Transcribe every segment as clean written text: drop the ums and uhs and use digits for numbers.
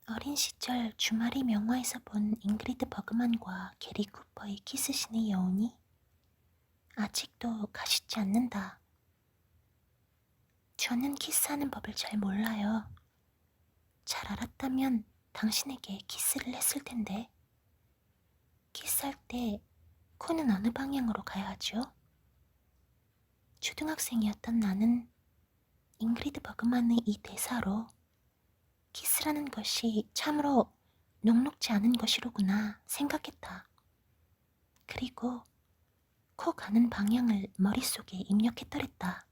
어린 시절 주말이 명화에서 본 잉그리드 버그만과 게리 쿠퍼의 키스신의 여운이 아직도 가시지 않는다. 저는 키스하는 법을 잘 몰라요. 잘 알았다면 당신에게 키스를 했을 텐데. 키스할 때 코는 어느 방향으로 가야 하죠? 초등학생이었던 나는 잉그리드 버그만의 이 대사로 키스라는 것이 참으로 녹록지 않은 것이로구나 생각했다. 그리고 코 가는 방향을 머릿속에 입력했더랬다.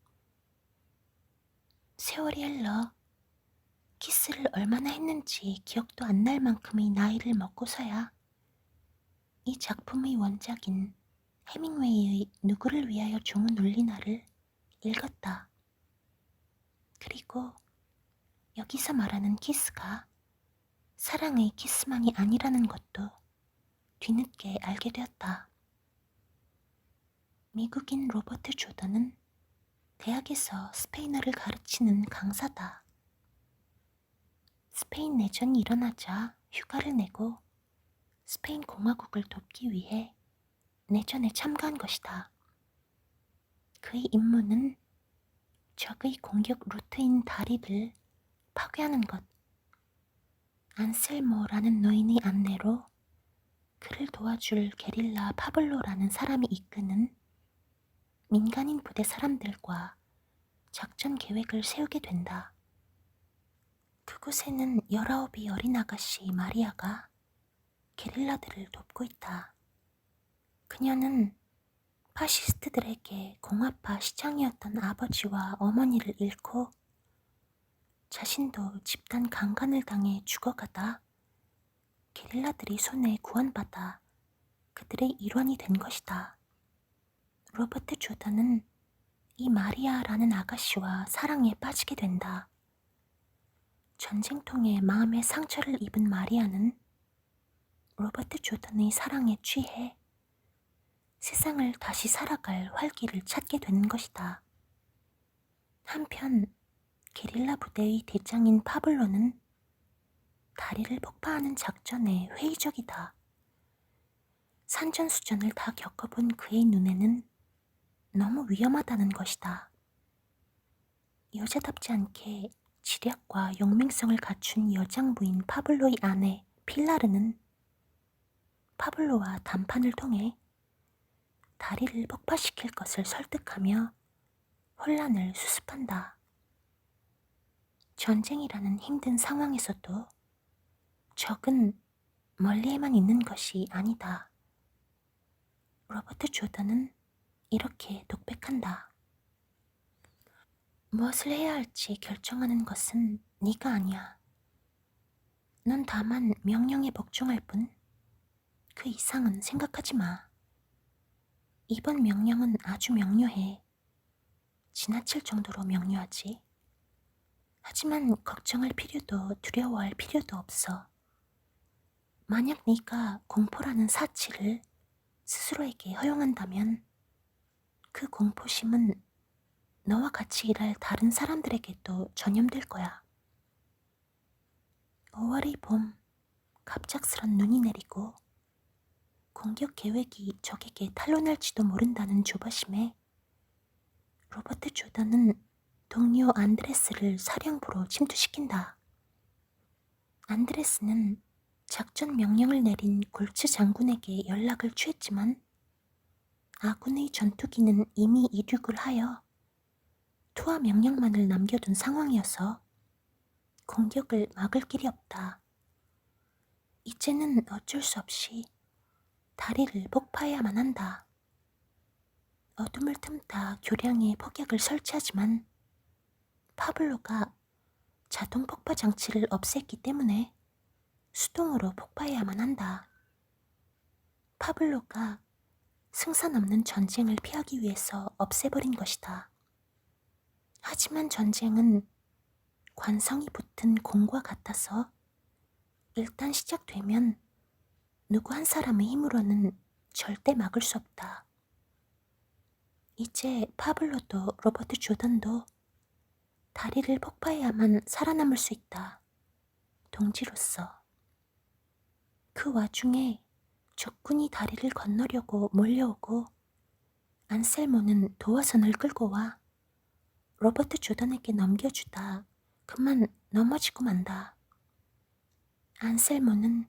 세월이 흘러 키스를 얼마나 했는지 기억도 안 날 만큼의 나이를 먹고서야 이 작품의 원작인 해밍웨이의 누구를 위하여 종은 울리나를 읽었다. 그리고 여기서 말하는 키스가 사랑의 키스만이 아니라는 것도 뒤늦게 알게 되었다. 미국인 로버트 조던은 대학에서 스페인어를 가르치는 강사다. 스페인 내전이 일어나자 휴가를 내고 스페인 공화국을 돕기 위해 내전에 참가한 것이다. 그의 임무는 적의 공격 루트인 다리를 파괴하는 것. 안셀모라는 노인의 안내로 그를 도와줄 게릴라 파블로라는 사람이 이끄는 민간인 부대 사람들과 작전 계획을 세우게 된다. 그곳에는 19이 어린 아가씨 마리아가 게릴라들을 돕고 있다. 그녀는 파시스트들에게 공화파 시장이었던 아버지와 어머니를 잃고 자신도 집단 강간을 당해 죽어가다 게릴라들의 손에 구원받아 그들의 일원이 된 것이다. 로버트 조던은 이 마리아라는 아가씨와 사랑에 빠지게 된다. 전쟁통에 마음의 상처를 입은 마리아는 로버트 조던의 사랑에 취해 세상을 다시 살아갈 활기를 찾게 되는 것이다. 한편 게릴라 부대의 대장인 파블로는 다리를 폭파하는 작전에 회의적이다. 산전수전을 다 겪어본 그의 눈에는 너무 위험하다는 것이다. 여자답지 않게 지략과 용맹성을 갖춘 여장부인 파블로의 아내 필라르는 파블로와談판을 통해 다리를 폭파시킬 것을 설득하며 혼란을 수습한다. 전쟁이라는 힘든 상황에서도 적은 멀리에만 있는 것이 아니다. 로버트 조던은 이렇게 독백한다. 무엇을 해야 할지 결정하는 것은 네가 아니야. 넌 다만 명령에 복종할 뿐 그 이상은 생각하지 마. 이번 명령은 아주 명료해. 지나칠 정도로 명료하지. 하지만 걱정할 필요도 두려워할 필요도 없어. 만약 네가 공포라는 사치를 스스로에게 허용한다면 그 공포심은 너와 같이 일할 다른 사람들에게도 전염될 거야. 5월의 봄, 갑작스런 눈이 내리고 공격 계획이 적에게 탄로날지도 모른다는 조바심에 로버트 조던은 동료 안드레스를 사령부로 침투시킨다. 안드레스는 작전 명령을 내린 골츠 장군에게 연락을 취했지만 아군의 전투기는 이미 이륙을 하여 투하 명령만을 남겨둔 상황이어서 공격을 막을 길이 없다. 이제는 어쩔 수 없이 다리를 폭파해야만 한다. 어둠을 틈타 교량에 폭약을 설치하지만 파블로가 자동 폭파 장치를 없앴기 때문에 수동으로 폭파해야만 한다. 파블로가 승산 없는 전쟁을 피하기 위해서 없애버린 것이다. 하지만 전쟁은 관성이 붙은 공과 같아서 일단 시작되면 누구 한 사람의 힘으로는 절대 막을 수 없다. 이제 파블로도 로버트 조던도 다리를 폭파해야만 살아남을 수 있다. 동지로서. 그 와중에 적군이 다리를 건너려고 몰려오고 안셀모는 도화선을 끌고 와 로버트 조던에게 넘겨주다 그만 넘어지고 만다. 안셀모는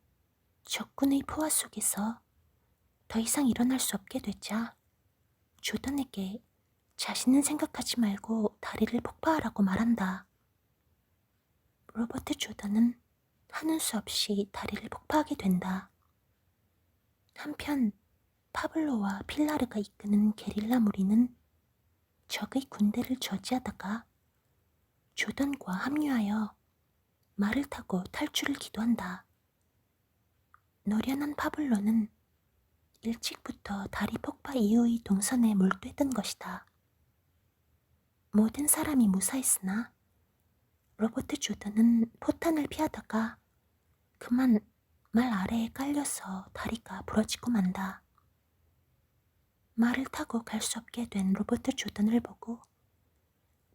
적군의 포화 속에서 더 이상 일어날 수 없게 되자 조던에게 자신은 생각하지 말고 다리를 폭파하라고 말한다. 로버트 조던은 하는 수 없이 다리를 폭파하게 된다. 한편 파블로와 필라르가 이끄는 게릴라 무리는 적의 군대를 저지하다가 조던과 합류하여 말을 타고 탈출을 기도한다. 노련한 파블로는 일찍부터 다리 폭파 이후의 동선에 몰두했던 것이다. 모든 사람이 무사했으나 로버트 조던은 포탄을 피하다가 그만 말 아래에 깔려서 다리가 부러지고 만다. 말을 타고 갈 수 없게 된 로버트 조던을 보고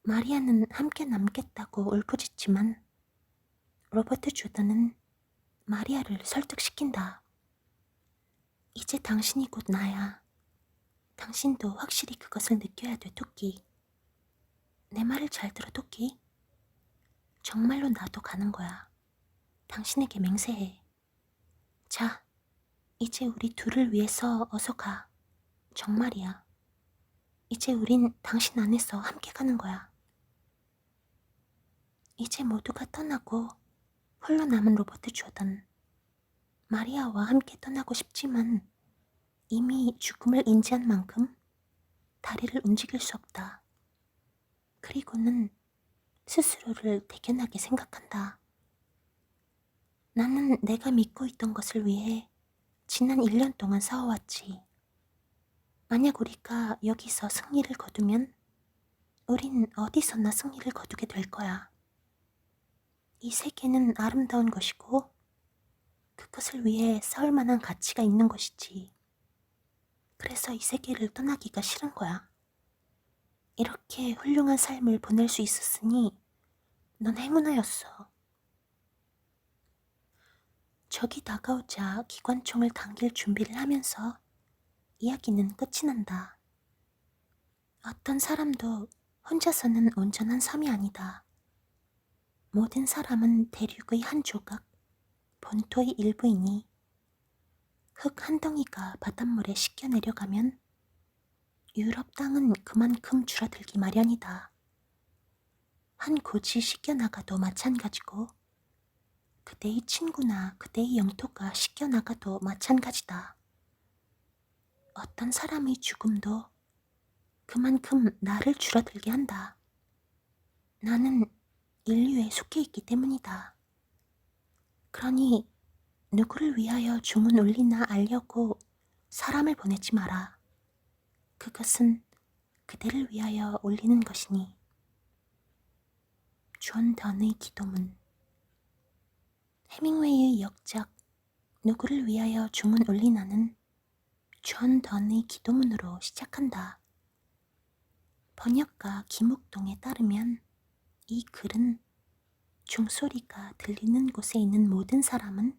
마리아는 함께 남겠다고 울부짖지만 로버트 조던은 마리아를 설득시킨다. 이제 당신이 곧 나야. 당신도 확실히 그것을 느껴야 돼, 토끼. 내 말을 잘 들어, 토끼. 정말로 나도 가는 거야. 당신에게 맹세해. 자, 이제 우리 둘을 위해서 어서 가. 정말이야. 이제 우린 당신 안에서 함께 가는 거야. 이제 모두가 떠나고 홀로 남은 로버트 조던. 마리아와 함께 떠나고 싶지만 이미 죽음을 인지한 만큼 다리를 움직일 수 없다. 그리고는 스스로를 대견하게 생각한다. 나는 내가 믿고 있던 것을 위해 지난 1년 동안 싸워왔지. 만약 우리가 여기서 승리를 거두면 우린 어디서나 승리를 거두게 될 거야. 이 세계는 아름다운 것이고 그것을 위해 싸울 만한 가치가 있는 것이지. 그래서 이 세계를 떠나기가 싫은 거야. 이렇게 훌륭한 삶을 보낼 수 있었으니 넌 행운아였어. 적이 다가오자 기관총을 당길 준비를 하면서 이야기는 끝이 난다. 어떤 사람도 혼자서는 온전한 삶이 아니다. 모든 사람은 대륙의 한 조각, 본토의 일부이니 흙 한 덩이가 바닷물에 씻겨 내려가면 유럽 땅은 그만큼 줄어들기 마련이다. 한 고지 씻겨 나가도 마찬가지고 그대의 친구나 그대의 영토가 씻겨 나가도 마찬가지다. 어떤 사람의 죽음도 그만큼 나를 줄어들게 한다. 나는 인류에 속해 있기 때문이다. 그러니 누구를 위하여 종은 울리나 알려고 사람을 보내지 마라. 그것은 그대를 위하여 울리는 것이니. 존 던의 기도문. 해밍웨이의 역작 누구를 위하여 종은 울리나는 존 던의 기도문으로 시작한다. 번역가 김욱동에 따르면 이 글은 종소리가 들리는 곳에 있는 모든 사람은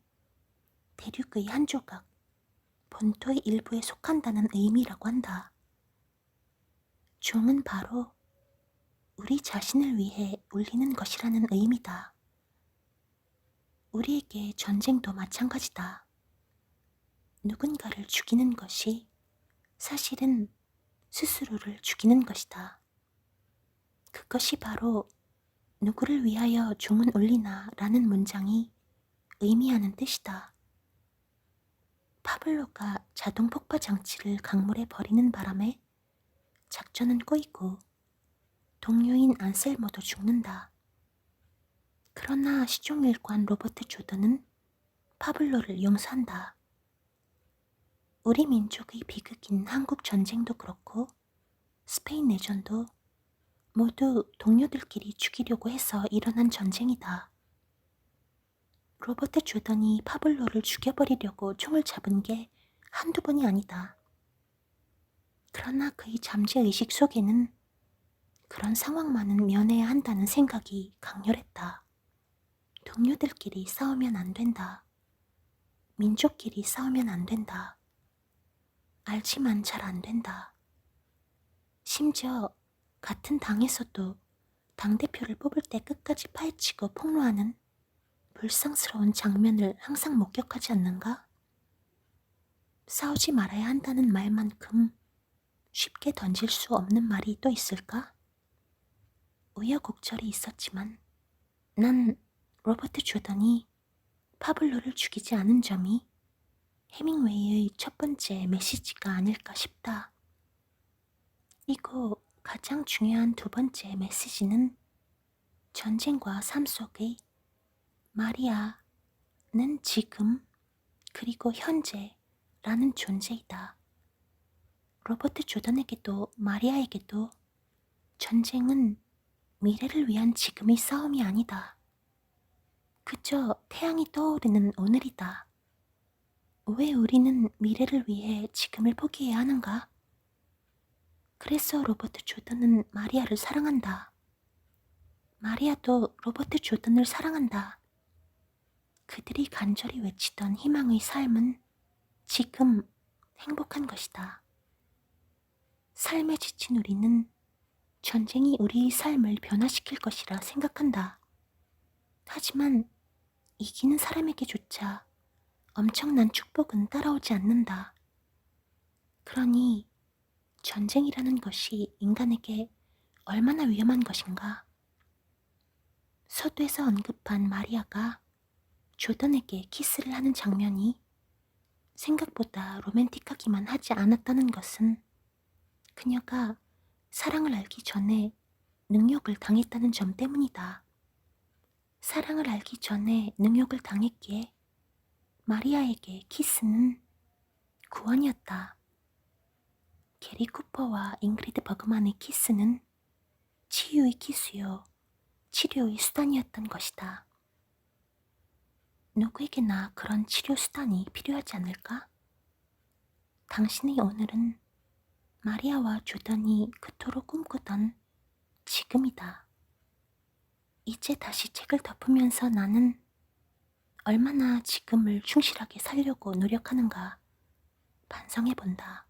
대륙의 한 조각, 본토의 일부에 속한다는 의미라고 한다. 종은 바로 우리 자신을 위해 울리는 것이라는 의미다. 우리에게 전쟁도 마찬가지다. 누군가를 죽이는 것이 사실은 스스로를 죽이는 것이다. 그것이 바로 누구를 위하여 종은 울리나 라는 문장이 의미하는 뜻이다. 파블로가 자동 폭파 장치를 강물에 버리는 바람에 작전은 꼬이고 동료인 안셀모도 죽는다. 그러나 시종일관 로버트 조던은 파블로를 용서한다. 우리 민족의 비극인 한국 전쟁도 그렇고 스페인 내전도 모두 동료들끼리 죽이려고 해서 일어난 전쟁이다. 로버트 조던이 파블로를 죽여버리려고 총을 잡은 게 한두 번이 아니다. 그러나 그의 잠재의식 속에는 그런 상황만은 면해야 한다는 생각이 강렬했다. 동료들끼리 싸우면 안 된다. 민족끼리 싸우면 안 된다. 알지만 잘 안 된다. 심지어 같은 당에서도 당대표를 뽑을 때 끝까지 파헤치고 폭로하는 불상스러운 장면을 항상 목격하지 않는가? 싸우지 말아야 한다는 말만큼 쉽게 던질 수 없는 말이 또 있을까? 우여곡절이 있었지만 난 로버트 조던이 파블로를 죽이지 않은 점이 해밍웨이의 첫 번째 메시지가 아닐까 싶다. 그리고 가장 중요한 두 번째 메시지는 전쟁과 삶 속의 마리아는 지금 그리고 현재라는 존재이다. 로버트 조던에게도 마리아에게도 전쟁은 미래를 위한 지금의 싸움이 아니다. 그저 태양이 떠오르는 오늘이다. 왜 우리는 미래를 위해 지금을 포기해야 하는가? 그래서 로버트 조던은 마리아를 사랑한다. 마리아도 로버트 조던을 사랑한다. 그들이 간절히 외치던 희망의 삶은 지금 행복한 것이다. 삶에 지친 우리는 전쟁이 우리의 삶을 변화시킬 것이라 생각한다. 하지만 이기는 사람에게조차 엄청난 축복은 따라오지 않는다. 그러니 전쟁이라는 것이 인간에게 얼마나 위험한 것인가? 서두에서 언급한 마리아가 조던에게 키스를 하는 장면이 생각보다 로맨틱하기만 하지 않았다는 것은 그녀가 사랑을 알기 전에 능욕을 당했다는 점 때문이다. 사랑을 알기 전에 능욕을 당했기에 마리아에게 키스는 구원이었다. 게리 쿠퍼와 잉그리드 버그만의 키스는 치유의 키스요, 치료의 수단이었던 것이다. 누구에게나 그런 치료 수단이 필요하지 않을까? 당신의 오늘은 마리아와 조던이 그토록 꿈꾸던 지금이다. 이제 다시 책을 덮으면서 나는 얼마나 지금을 충실하게 살려고 노력하는가 반성해본다.